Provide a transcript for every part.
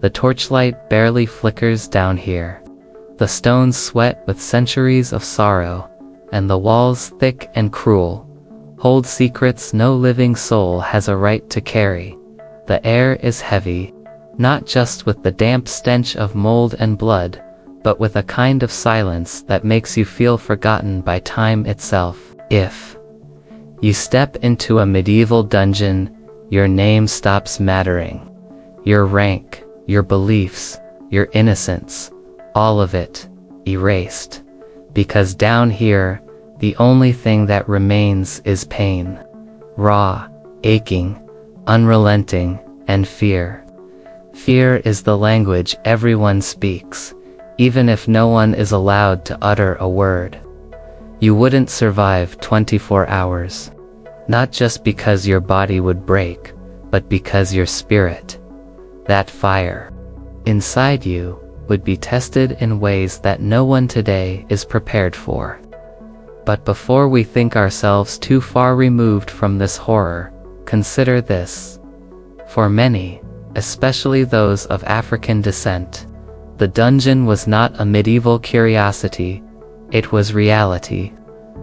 The torchlight barely flickers down here. The stones sweat with centuries of sorrow, and the walls, thick and cruel, hold secrets no living soul has a right to carry. The air is heavy, not just with the damp stench of mold and blood, but with a kind of silence that makes you feel forgotten by time itself. If you step into a medieval dungeon, your name stops mattering. Your rank, your beliefs, your innocence, all of it, erased. Because down here, the only thing that remains is pain. Raw, aching, unrelenting, and fear. Fear is the language everyone speaks, even if no one is allowed to utter a word. You wouldn't survive 24 hours. Not just because your body would break, but because your spirit, that fire inside you, would be tested in ways that no one today is prepared for. But before we think ourselves too far removed from this horror, consider this. For many, especially those of African descent, the dungeon was not a medieval curiosity, it was reality.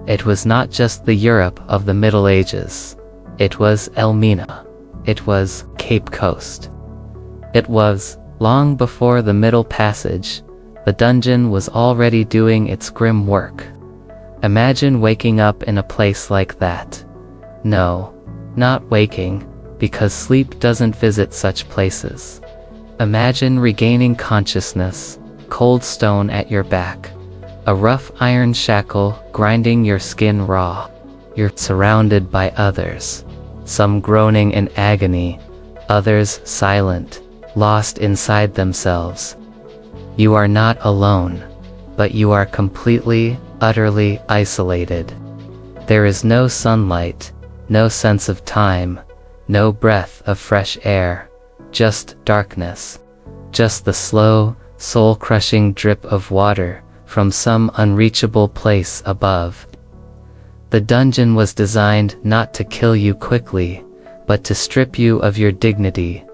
It was not just the Europe of the Middle Ages. It was Elmina. It was Cape Coast. It was, long before the Middle Passage, the dungeon was already doing its grim work. Imagine waking up in a place like that. No, not waking, because sleep doesn't visit such places. Imagine regaining consciousness, cold stone at your back, a rough iron shackle grinding your skin raw. You're surrounded by others, some groaning in agony, others silent, lost inside themselves. You are not alone, but you are completely, utterly isolated. There is no sunlight, no sense of time, no breath of fresh air, just darkness, just the slow, soul-crushing drip of water from some unreachable place above. The dungeon was designed not to kill you quickly, but to strip you of your dignity,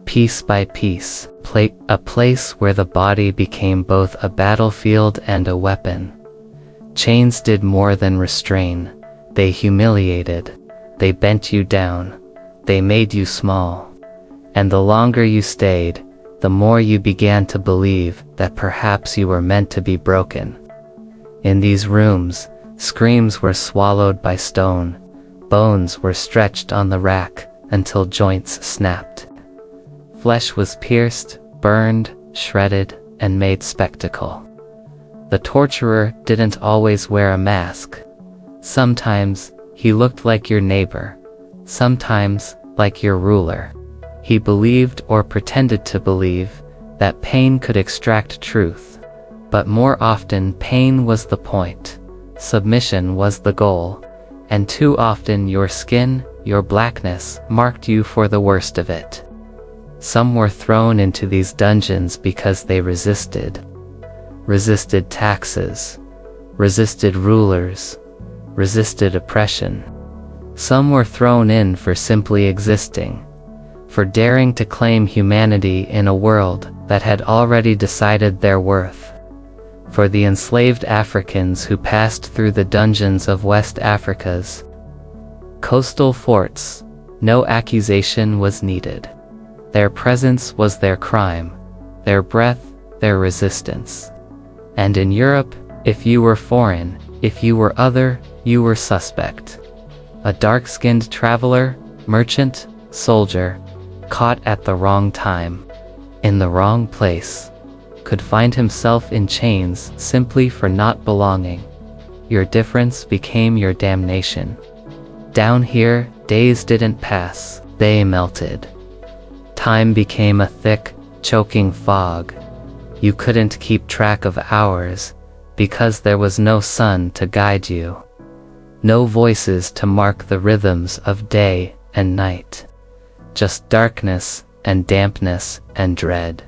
piece by piece, a place where the body became both a battlefield and a weapon. Chains did more than restrain, they humiliated, they bent you down, they made you small. And the longer you stayed, the more you began to believe that perhaps you were meant to be broken. In these rooms, screams were swallowed by stone, bones were stretched on the rack until joints snapped. Flesh was pierced, burned, shredded, and made spectacle. The torturer didn't always wear a mask. Sometimes, he looked like your neighbor. Sometimes, like your ruler. He believed or pretended to believe that pain could extract truth. But more often pain was the point, submission was the goal, and too often your skin, your blackness, marked you for the worst of it. Some were thrown into these dungeons because they resisted taxes, resisted rulers, resisted oppression. Some were thrown in for simply existing, for daring to claim humanity in a world that had already decided their worth. For the enslaved Africans who passed through the dungeons of West Africa's coastal forts, no accusation was needed. Their presence was their crime, their breath, their resistance. And in Europe, if you were foreign, if you were other, you were suspect. A dark-skinned traveler, merchant, soldier, caught at the wrong time, in the wrong place, could find himself in chains simply for not belonging. Your difference became your damnation. Down here, days didn't pass, they melted. Time became a thick, choking fog. You couldn't keep track of hours, because there was no sun to guide you. No voices to mark the rhythms of day and night. Just darkness and dampness and dread.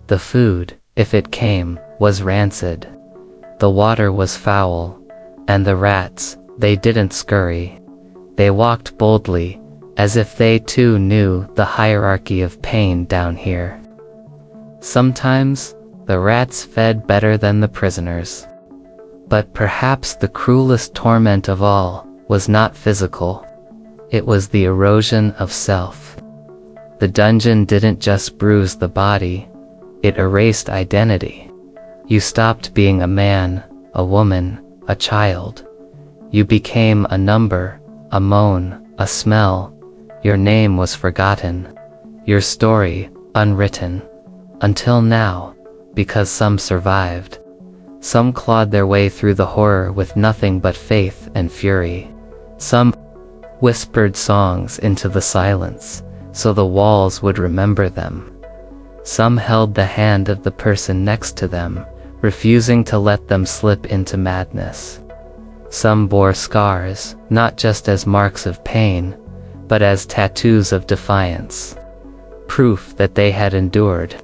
The food, if it came, was rancid. The water was foul, and the rats, they didn't scurry. They walked boldly, as if they too knew the hierarchy of pain down here. Sometimes, the rats fed better than the prisoners. But perhaps the cruelest torment of all was not physical. It was the erosion of self. The dungeon didn't just bruise the body, it erased identity. You stopped being a man, a woman, a child. You became a number, a moan, a smell. Your name was forgotten. Your story, unwritten. Until now, because some survived. Some clawed their way through the horror with nothing but faith and fury. Some whispered songs into the silence, so the walls would remember them. Some held the hand of the person next to them, refusing to let them slip into madness. Some bore scars, not just as marks of pain, but as tattoos of defiance. Proof that they had endured.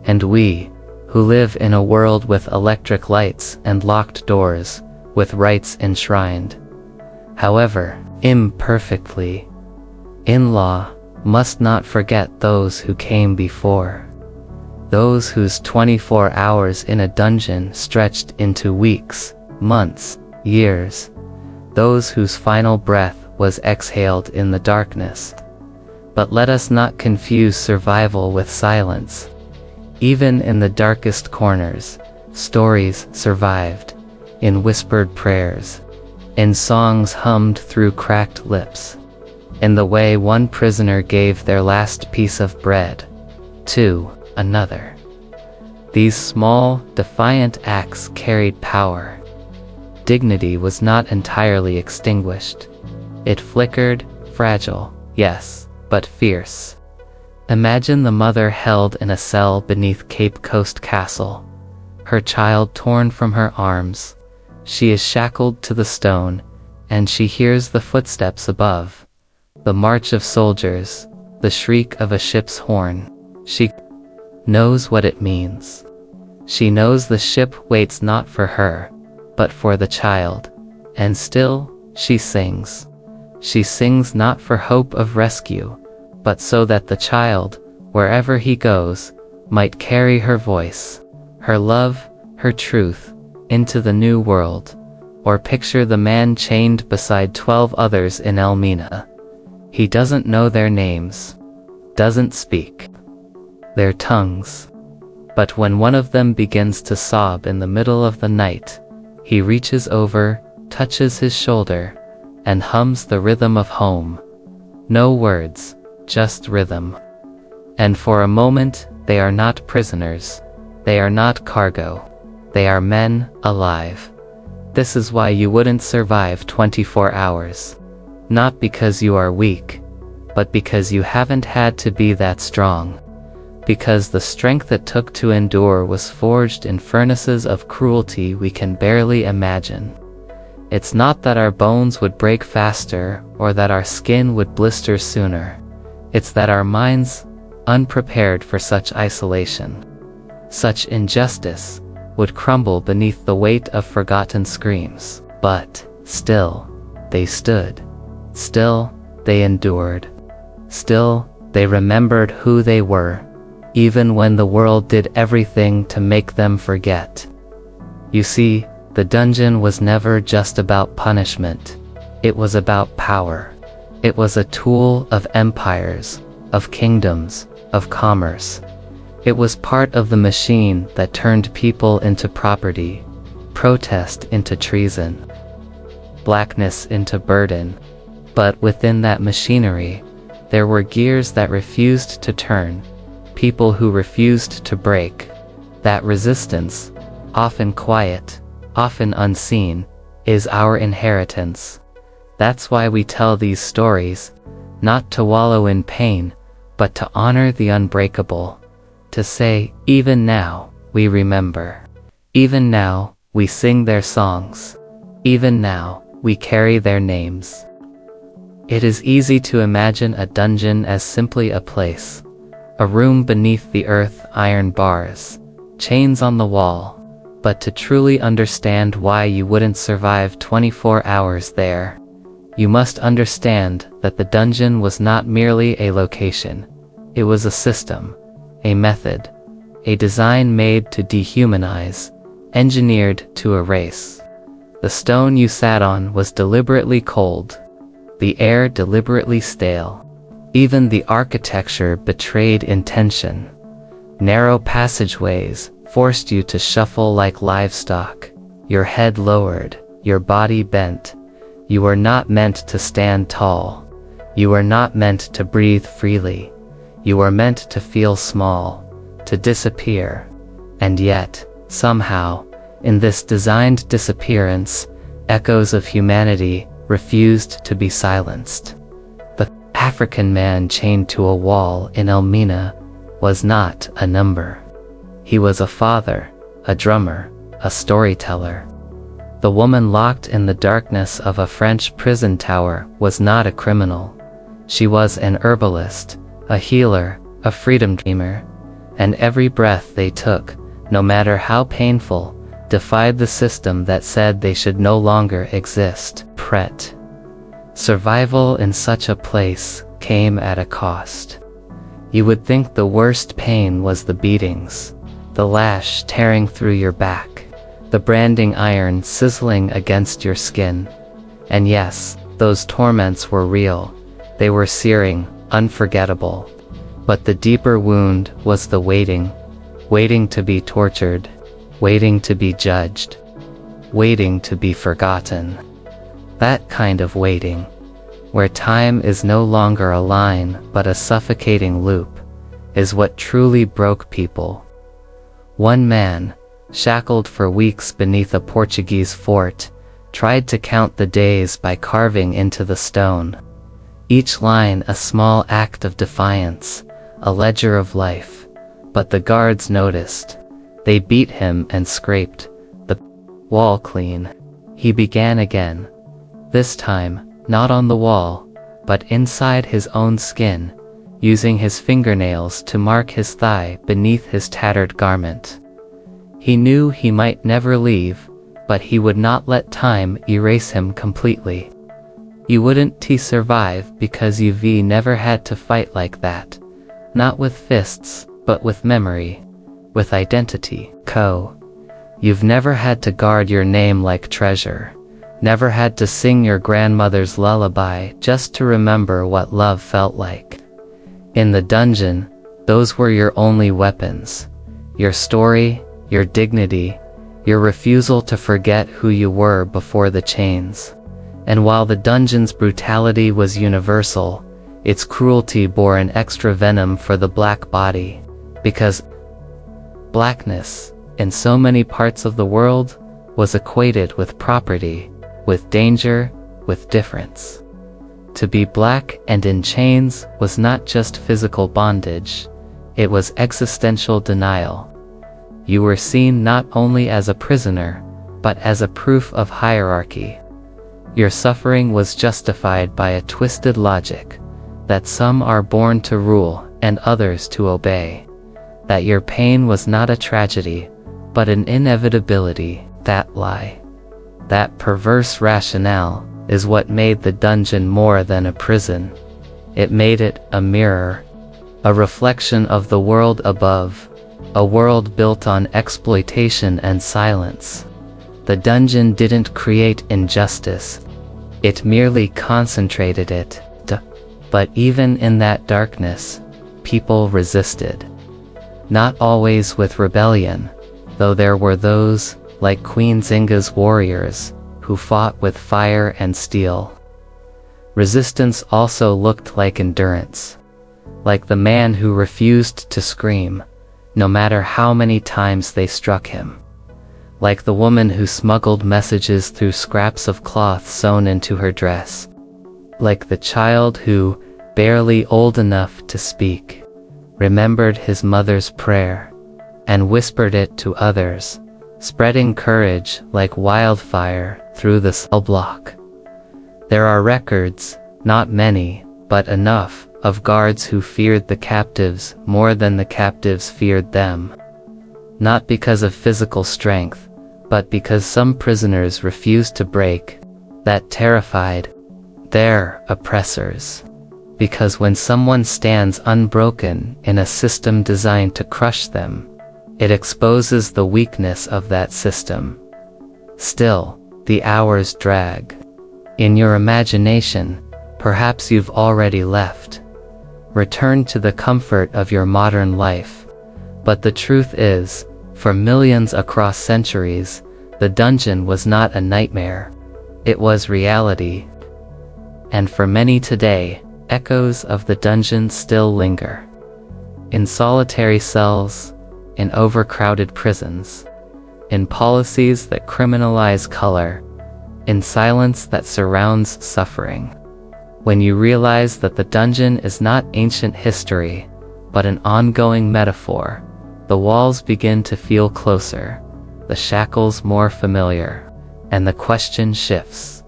And we, who live in a world with electric lights and locked doors, with rights enshrined, however, imperfectly, in law, must not forget those who came before. Those whose 24 hours in a dungeon stretched into weeks, months, years. Those whose final breath was exhaled in the darkness. But let us not confuse survival with silence. Even in the darkest corners, stories survived, in whispered prayers, in songs hummed through cracked lips, in the way one prisoner gave their last piece of bread to another. These small, defiant acts carried power. Dignity was not entirely extinguished. It flickered, fragile, yes, but fierce. Imagine the mother held in a cell beneath Cape Coast Castle, her child torn from her arms. She is shackled to the stone, and she hears the footsteps above, the march of soldiers, the shriek of a ship's horn. She knows what it means. She knows the ship waits not for her, but for the child, and still, she sings. She sings not for hope of rescue, but so that the child, wherever he goes, might carry her voice, her love, her truth, into the new world. Or picture the man chained beside 12 others in Elmina. He doesn't know their names, doesn't speak their tongues. But when one of them begins to sob in the middle of the night, he reaches over, touches his shoulder, and hums the rhythm of home. No words, just rhythm. And for a moment, they are not prisoners. They are not cargo. They are men, alive. This is why you wouldn't survive 24 hours. Not because you are weak, but because you haven't had to be that strong. Because the strength it took to endure was forged in furnaces of cruelty we can barely imagine. It's not that our bones would break faster, or that our skin would blister sooner. It's that our minds, unprepared for such isolation, such injustice, would crumble beneath the weight of forgotten screams. But, still, they stood. Still, they endured. Still, they remembered who they were, even when the world did everything to make them forget. You see, the dungeon was never just about punishment. It was about power. It was a tool of empires, of kingdoms, of commerce. It was part of the machine that turned people into property, protest into treason, blackness into burden. But within that machinery, there were gears that refused to turn, people who refused to break. That resistance, often quiet, often unseen, is our inheritance. That's why we tell these stories, not to wallow in pain, but to honor the unbreakable. To say, even now, we remember. Even now, we sing their songs. Even now, we carry their names. It is easy to imagine a dungeon as simply a place. A room beneath the earth, iron bars, chains on the wall. But to truly understand why you wouldn't survive 24 hours there, you must understand that the dungeon was not merely a location. It was a system, a method, a design made to dehumanize, engineered to erase. The stone you sat on was deliberately cold, the air deliberately stale. Even the architecture betrayed intention. Narrow passageways forced you to shuffle like livestock, your head lowered, your body bent. You were not meant to stand tall. You were not meant to breathe freely. You were meant to feel small, to disappear. And yet, somehow, in this designed disappearance, echoes of humanity refused to be silenced. The African man chained to a wall in Elmina was not a number. He was a father, a drummer, a storyteller. The woman locked in the darkness of a French prison tower was not a criminal. She was an herbalist, a healer, a freedom dreamer. And every breath they took, no matter how painful, defied the system that said they should no longer exist. Pret. Survival in such a place came at a cost. You would think the worst pain was the beatings, the lash tearing through your back, the branding iron sizzling against your skin. And yes, those torments were real. They were searing, unforgettable. But the deeper wound was the waiting, waiting to be tortured, waiting to be judged, waiting to be forgotten. That kind of waiting, where time is no longer a line but a suffocating loop, is what truly broke people. One man, shackled for weeks beneath a Portuguese fort, tried to count the days by carving into the stone. Each line a small act of defiance, a ledger of life. But the guards noticed. They beat him and scraped the wall clean. He began again. This time, not on the wall, but inside his own skin, using his fingernails to mark his thigh beneath his tattered garment. He knew he might never leave, but he would not let time erase him completely. You wouldn't survive because you've never had to fight like that. Not with fists, but with memory, with identity. You've never had to guard your name like treasure. Never had to sing your grandmother's lullaby just to remember what love felt like. In the dungeon, those were your only weapons. Your story, your dignity, your refusal to forget who you were before the chains. And while the dungeon's brutality was universal, its cruelty bore an extra venom for the black body, because blackness, in so many parts of the world, was equated with property, with danger, with difference. To be black and in chains was not just physical bondage, it was existential denial. You were seen not only as a prisoner, but as a proof of hierarchy. Your suffering was justified by a twisted logic, that some are born to rule and others to obey. That your pain was not a tragedy, but an inevitability. That lie, that perverse rationale, is what made the dungeon more than a prison. It made it a mirror, a reflection of the world above, a world built on exploitation and silence. The dungeon didn't create injustice, it merely concentrated it. But even in that darkness, people resisted. Not always with rebellion, though there were those, like Queen Zinga's warriors, who fought with fire and steel. Resistance also looked like endurance. Like the man who refused to scream, no matter how many times they struck him. Like the woman who smuggled messages through scraps of cloth sewn into her dress. Like the child who, barely old enough to speak, remembered his mother's prayer, and whispered it to others, spreading courage like wildfire through the cell block. There are records, not many, but enough, of guards who feared the captives more than the captives feared them. Not because of physical strength, but because some prisoners refused to break, that terrified their oppressors. Because when someone stands unbroken in a system designed to crush them, It exposes the weakness of that system. Still, the hours drag. In your imagination, perhaps you've already left. Returned to the comfort of your modern life. But the truth is, for millions across centuries, the dungeon was not a nightmare. It was reality. And for many today, echoes of the dungeon still linger. In solitary cells, in overcrowded prisons, in policies that criminalize color, in silence that surrounds suffering. When you realize that the dungeon is not ancient history, but an ongoing metaphor, the walls begin to feel closer, the shackles more familiar, and the question shifts.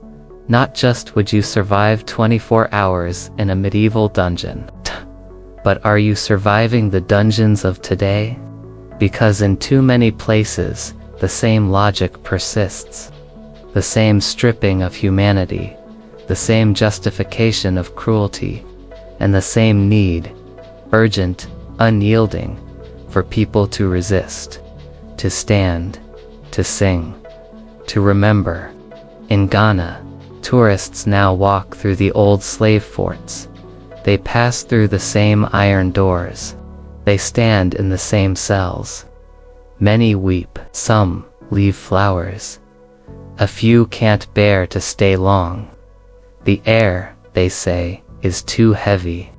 Not just would you survive 24 hours in a medieval dungeon, but are you surviving the dungeons of today? Because in too many places, the same logic persists. The same stripping of humanity, the same justification of cruelty, and the same need, urgent, unyielding, for people to resist, to stand, to sing, to remember. In Ghana, tourists now walk through the old slave forts. They pass through the same iron doors. They stand in the same cells. Many weep, some leave flowers. A few can't bear to stay long. The air, they say, is too heavy.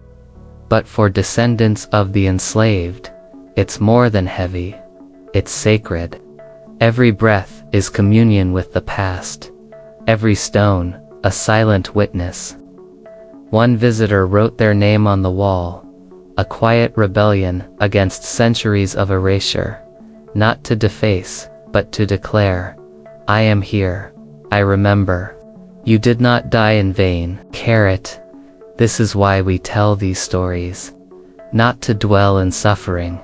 But for descendants of the enslaved, it's more than heavy. It's sacred. Every breath is communion with the past. Every stone, a silent witness. One visitor wrote their name on the wall, a quiet rebellion against centuries of erasure, not to deface, but to declare, I am here, I remember. You did not die in vain. Carrot. This is why we tell these stories. Not to dwell in suffering,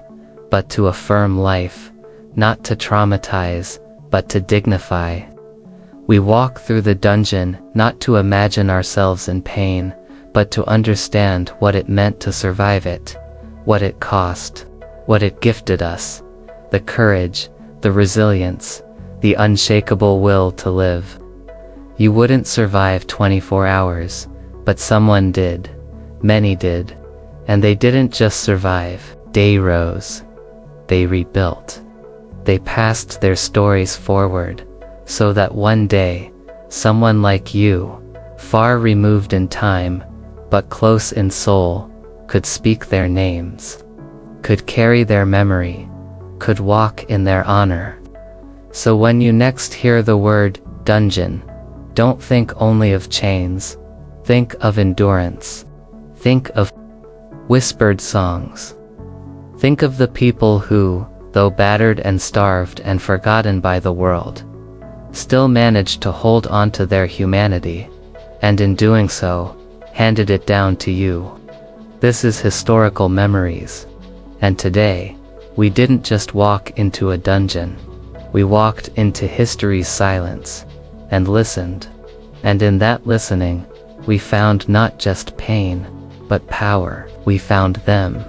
but to affirm life. Not to traumatize, but to dignify. We walk through the dungeon not to imagine ourselves in pain, but to understand what it meant to survive it, what it cost, what it gifted us, the courage, the resilience, the unshakable will to live. You wouldn't survive 24 hours, but someone did. Many did. And they didn't just survive, they rose. They rebuilt. They passed their stories forward, so that one day, someone like you, far removed in time, but close in soul, could speak their names, could carry their memory, could walk in their honor. So when you next hear the word dungeon, don't think only of chains. Think of endurance. Think of whispered songs. Think of the people who, though battered and starved and forgotten by the world, still managed to hold on to their humanity, and in doing so, handed it down to you. This is Historical Memories. And today, we didn't just walk into a dungeon. We walked into history's silence, and listened. And in that listening, we found not just pain, but power. We found them.